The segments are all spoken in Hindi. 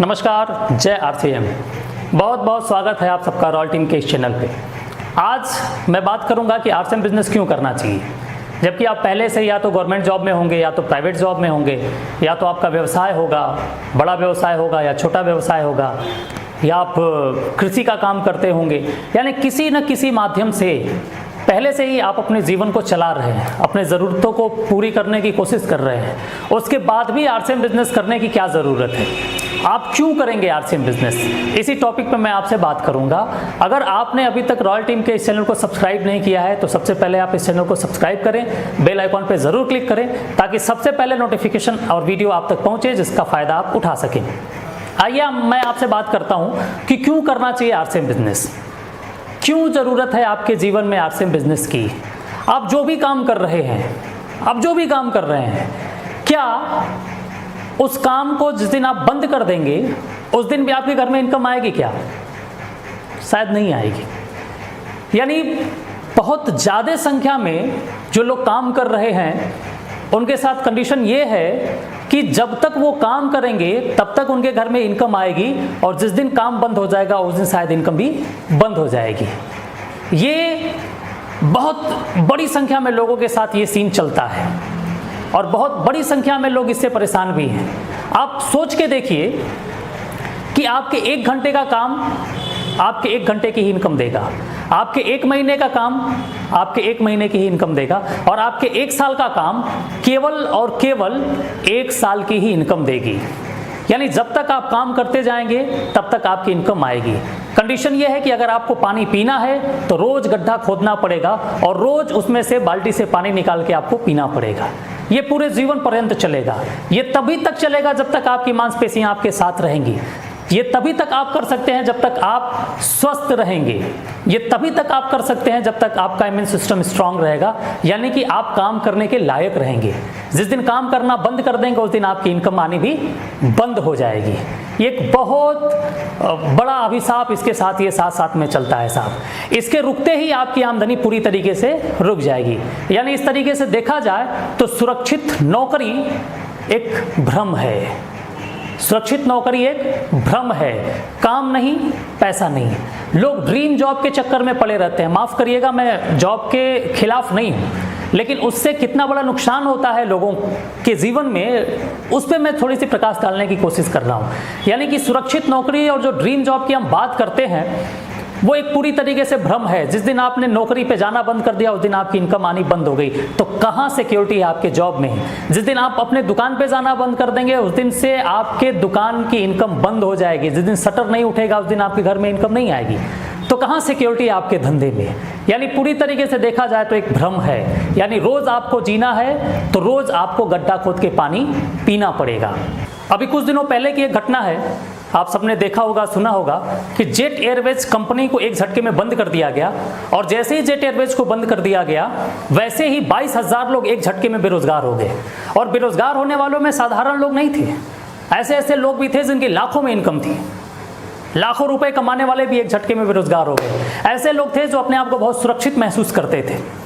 नमस्कार, जय आरसीएम। बहुत बहुत स्वागत है आप सबका रॉयल टीम के इस चैनल पे। आज मैं बात करूंगा कि आरसीएम बिजनेस क्यों करना चाहिए, जबकि आप पहले से या तो गवर्नमेंट जॉब में होंगे या तो प्राइवेट जॉब में होंगे, या तो आपका व्यवसाय होगा, बड़ा व्यवसाय होगा या छोटा व्यवसाय होगा, या आप कृषि का काम करते होंगे, यानी किसी न किसी माध्यम से पहले से ही आप अपने जीवन को चला रहे हैं, अपने ज़रूरतों को पूरी करने की कोशिश कर रहे हैं। उसके बाद भी आरसीएम बिजनेस करने की क्या ज़रूरत है, आप क्यों करेंगे आरसीएम बिजनेस, इसी टॉपिक पे मैं आपसे बात करूंगा। अगर आपने अभी तक रॉयल टीम के इस चैनल को सब्सक्राइब नहीं किया है तो सबसे पहले आप इस चैनल को सब्सक्राइब करें, बेल आइकॉन पे ज़रूर क्लिक करें ताकि सबसे पहले नोटिफिकेशन और वीडियो आप तक पहुँचे जिसका फ़ायदा आप उठा सकें। आइए मैं आपसे बात करता हूँ कि क्यों करना चाहिए आरसीएम बिजनेस, क्यों ज़रूरत है आपके जीवन में आरसीएम बिजनेस की। आप जो भी काम कर रहे हैं, क्या उस काम को जिस दिन आप बंद कर देंगे उस दिन भी आपके घर में इनकम आएगी क्या? शायद नहीं आएगी। यानी बहुत ज़्यादा संख्या में जो लोग काम कर रहे हैं उनके साथ कंडीशन ये है कि जब तक वो काम करेंगे तब तक उनके घर में इनकम आएगी, और जिस दिन काम बंद हो जाएगा उस दिन शायद इनकम भी बंद हो जाएगी। ये बहुत बड़ी संख्या में लोगों के साथ ये सीन चलता है और बहुत बड़ी संख्या में लोग इससे परेशान भी हैं। आप सोच के देखिए कि आपके 1 घंटे का काम आपके 1 घंटे की ही इनकम देगा, आपके 1 महीने का काम आपके 1 महीने की ही इनकम देगा, और आपके 1 साल का काम केवल और केवल 1 साल की ही इनकम देगी। यानी जब तक आप काम करते जाएंगे तब तक आपकी इनकम आएगी। कंडीशन यह है कि अगर आपको पानी पीना है तो रोज गड्ढा खोदना पड़ेगा और रोज उसमें से बाल्टी से पानी निकाल के आपको पीना पड़ेगा। ये पूरे जीवन पर्यंत चलेगा। ये तभी तक चलेगा जब तक आपकी मांसपेशियां आपके साथ रहेंगी। ये तभी तक आप कर सकते हैं जब तक आप स्वस्थ रहेंगे। ये तभी तक आप कर सकते हैं जब तक आपका इम्यून सिस्टम स्ट्रांग रहेगा, यानी कि आप काम करने के लायक रहेंगे। जिस दिन काम करना बंद कर देंगे उस दिन आपकी इनकम आनी भी बंद हो जाएगी। ये एक बहुत बड़ा अभिशाप इसके साथ ये साथ में चलता है साहब। इसके रुकते ही आपकी आमदनी पूरी तरीके से रुक जाएगी। यानी इस तरीके से देखा जाए तो सुरक्षित नौकरी एक भ्रम है। सुरक्षित नौकरी एक भ्रम है, काम नहीं, पैसा नहीं। लोग ड्रीम जॉब के चक्कर में पड़े रहते हैं। माफ़ करिएगा, मैं जॉब के खिलाफ नहीं हूँ, लेकिन उससे कितना बड़ा नुकसान होता है लोगों के जीवन में, उस पर मैं थोड़ी सी प्रकाश डालने की कोशिश कर रहा हूँ। यानी कि सुरक्षित नौकरी और जो ड्रीम जॉब की हम बात करते हैं वो एक पूरी तरीके से भ्रम है। जिस दिन आपने नौकरी पे जाना बंद कर दिया उस दिन आपकी इनकम आनी बंद हो गई। तो कहाँ सिक्योरिटी है आपके जॉब में? जिस दिन आप अपने दुकान पे जाना बंद कर देंगे उस दिन से आपके दुकान की इनकम बंद हो जाएगी। जिस दिन शटर नहीं उठेगा उस दिन आपके घर में इनकम नहीं आएगी। तो कहाँ सिक्योरिटी है आपके धंधे में? यानी पूरी तरीके से देखा जाए तो एक भ्रम है। यानी रोज आपको जीना है तो रोज आपको गड्ढा खोद के पानी पीना पड़ेगा। अभी कुछ दिनों पहले की एक घटना है, आप सबने देखा होगा, सुना होगा कि जेट एयरवेज कंपनी को एक झटके में बंद कर दिया गया, और जैसे ही जेट एयरवेज को बंद कर दिया गया वैसे ही 22,000 लोग एक झटके में बेरोजगार हो गए। और बेरोजगार होने वालों में साधारण लोग नहीं थे, ऐसे ऐसे लोग भी थे जिनकी लाखों में इनकम थी। लाखों रुपए कमाने वाले भी एक झटके में बेरोजगार हो गए। ऐसे लोग थे जो अपने आप को बहुत सुरक्षित महसूस करते थे।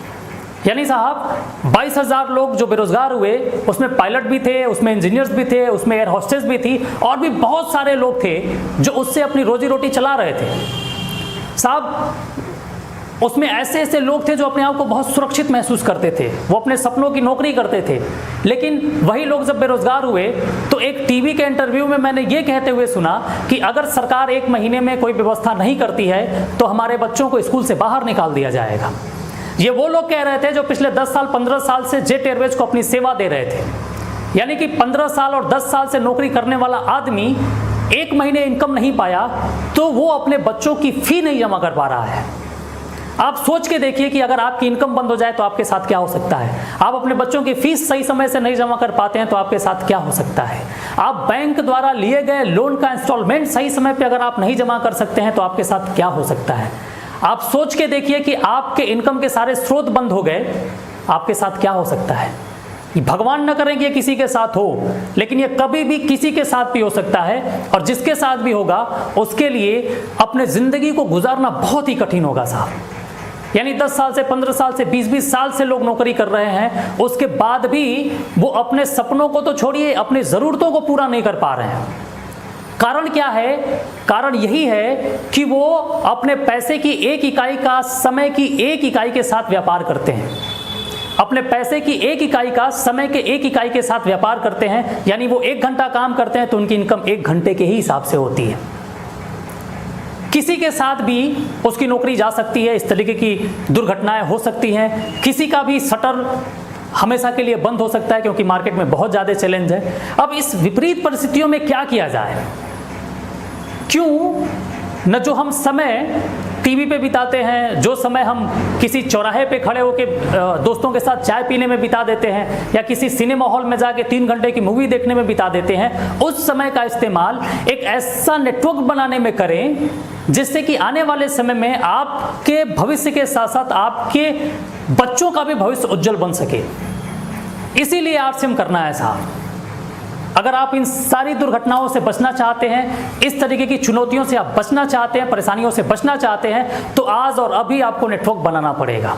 यानी साहब 22,000 लोग जो बेरोजगार हुए उसमें पायलट भी थे, उसमें इंजीनियर्स भी थे, उसमें एयर होस्टेस भी थी, और भी बहुत सारे लोग थे जो उससे अपनी रोजी रोटी चला रहे थे। साहब उसमें ऐसे ऐसे लोग थे जो अपने आप को बहुत सुरक्षित महसूस करते थे, वो अपने सपनों की नौकरी करते थे। लेकिन वही लोग जब बेरोजगार हुए तो एक टीवी के इंटरव्यू में मैंने ये कहते हुए सुना कि अगर सरकार 1 महीने में कोई व्यवस्था नहीं करती है तो हमारे बच्चों को स्कूल से बाहर निकाल दिया जाएगा। ये वो लोग कह रहे थे जो पिछले 10 साल 15 साल से जेट एयरवेज को अपनी सेवा दे रहे थे। यानी कि 15 साल और 10 साल से नौकरी करने वाला आदमी 1 महीने इनकम नहीं पाया तो वो अपने बच्चों की फी नहीं जमा कर पा रहा है। आप सोच के देखिए कि अगर आपकी इनकम बंद हो जाए तो आपके साथ क्या हो सकता है। आप अपने बच्चों की फीस सही समय से नहीं जमा कर पाते हैं तो आपके साथ क्या हो सकता है। आप बैंक द्वारा लिए गए लोन का इंस्टॉलमेंट सही समय पर अगर आप नहीं जमा कर सकते हैं तो आपके साथ क्या हो सकता है। आप सोच के देखिए कि आपके इनकम के सारे स्रोत बंद हो गए, आपके साथ क्या हो सकता है। भगवान न करें कि ये किसी के साथ हो, लेकिन ये कभी भी किसी के साथ भी हो सकता है, और जिसके साथ भी होगा उसके लिए अपने जिंदगी को गुजारना बहुत ही कठिन होगा साहब। यानी 10 साल से 15 साल से 20-20 साल से लोग नौकरी कर रहे हैं, उसके बाद भी वो अपने सपनों को तो छोड़िए अपनी ज़रूरतों को पूरा नहीं कर पा रहे हैं। कारण क्या है? कारण यही है कि वो अपने पैसे की एक इकाई का समय की एक इकाई के साथ व्यापार करते हैं। अपने पैसे की एक इकाई का समय के एक इकाई के साथ व्यापार करते हैं, यानी वो 1 घंटा काम करते हैं तो उनकी इनकम 1 घंटे के ही हिसाब से होती है। किसी के साथ भी उसकी नौकरी जा सकती है, इस तरीके की दुर्घटनाएं हो सकती हैं। किसी का भी शटर हमेशा के लिए बंद हो सकता है, क्योंकि मार्केट में बहुत ज़्यादा चैलेंज है। अब इस विपरीत परिस्थितियों में क्या किया जाए? क्यों न जो हम समय टीवी पे बिताते हैं, जो समय हम किसी चौराहे पे खड़े होकर दोस्तों के साथ चाय पीने में बिता देते हैं, या किसी सिनेमा हॉल में जाके 3 घंटे की मूवी देखने में बिता देते हैं, उस समय का इस्तेमाल एक ऐसा नेटवर्क बनाने में करें जिससे कि आने वाले समय में आपके भविष्य के साथ साथ आपके बच्चों का भी भविष्य उज्जवल बन सके। इसीलिए आरसीएम करना है साहब। अगर आप इन सारी दुर्घटनाओं से बचना चाहते हैं, इस तरीके की चुनौतियों से आप बचना चाहते हैं, परेशानियों से बचना चाहते हैं, तो आज और अभी आपको नेटवर्क बनाना पड़ेगा।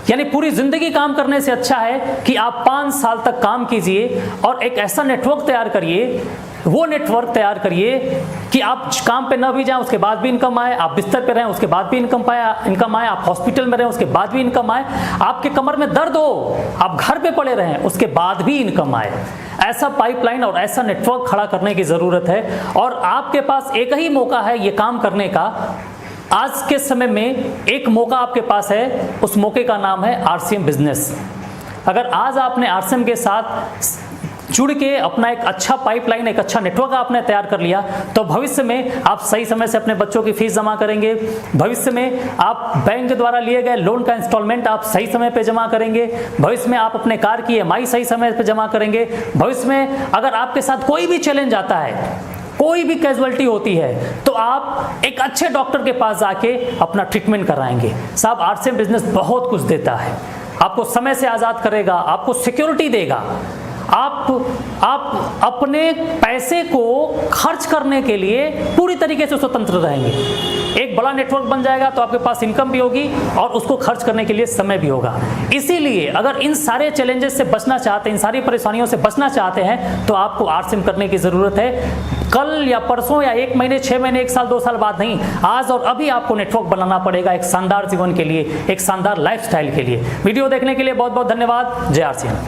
यानी पूरी जिंदगी काम करने से अच्छा है कि आप 5 साल तक काम कीजिए और एक ऐसा नेटवर्क तैयार करिए, वो नेटवर्क तैयार करिए कि आप काम पे न भी जाएं उसके बाद भी इनकम आए, आप बिस्तर पे रहें उसके बाद भी इनकम आए, आप हॉस्पिटल में रहें उसके बाद भी इनकम आए, आपके कमर में दर्द हो, आप घर पे पड़े रहें उसके बाद भी इनकम आए। ऐसा पाइपलाइन और ऐसा नेटवर्क खड़ा करने की ज़रूरत है। और आपके पास एक ही मौका है ये काम करने का। आज के समय में एक मौका आपके पास है, उस मौके का नाम है आरसीएम बिजनेस। अगर आज आपने आरसीएम के साथ जुड़ के अपना एक अच्छा पाइपलाइन, एक अच्छा नेटवर्क आपने तैयार कर लिया, तो भविष्य में आप सही समय से अपने बच्चों की फीस जमा करेंगे। भविष्य में आप बैंक के द्वारा लिए गए लोन का इंस्टॉलमेंट आप सही समय पे जमा करेंगे। भविष्य में आप अपने कार की EMI सही समय पे जमा करेंगे। भविष्य में अगर आपके साथ कोई भी चैलेंज आता है, कोई भी कैजुअलिटी होती है, तो आप एक अच्छे डॉक्टर के पास जाके अपना ट्रीटमेंट कराएंगे। साहब, आरसीएम बिजनेस बहुत कुछ देता है, आपको समय से आज़ाद करेगा, आपको सिक्योरिटी देगा। आप अपने पैसे को खर्च करने के लिए पूरी तरीके से स्वतंत्र रहेंगे। एक बड़ा नेटवर्क बन जाएगा तो आपके पास इनकम भी होगी और उसको खर्च करने के लिए समय भी होगा। इसीलिए अगर इन सारे चैलेंजेस से बचना चाहते हैं, इन सारी परेशानियों से बचना चाहते हैं, तो आपको आरसीएम करने की ज़रूरत है। कल या परसों या 1 महीने, 6 महीने, 1 साल, 2 साल बाद नहीं, आज और अभी आपको नेटवर्क बनाना पड़ेगा एक शानदार जीवन के लिए, एक शानदार लाइफस्टाइल के लिए। वीडियो देखने के लिए बहुत बहुत धन्यवाद। जय आरसीएम।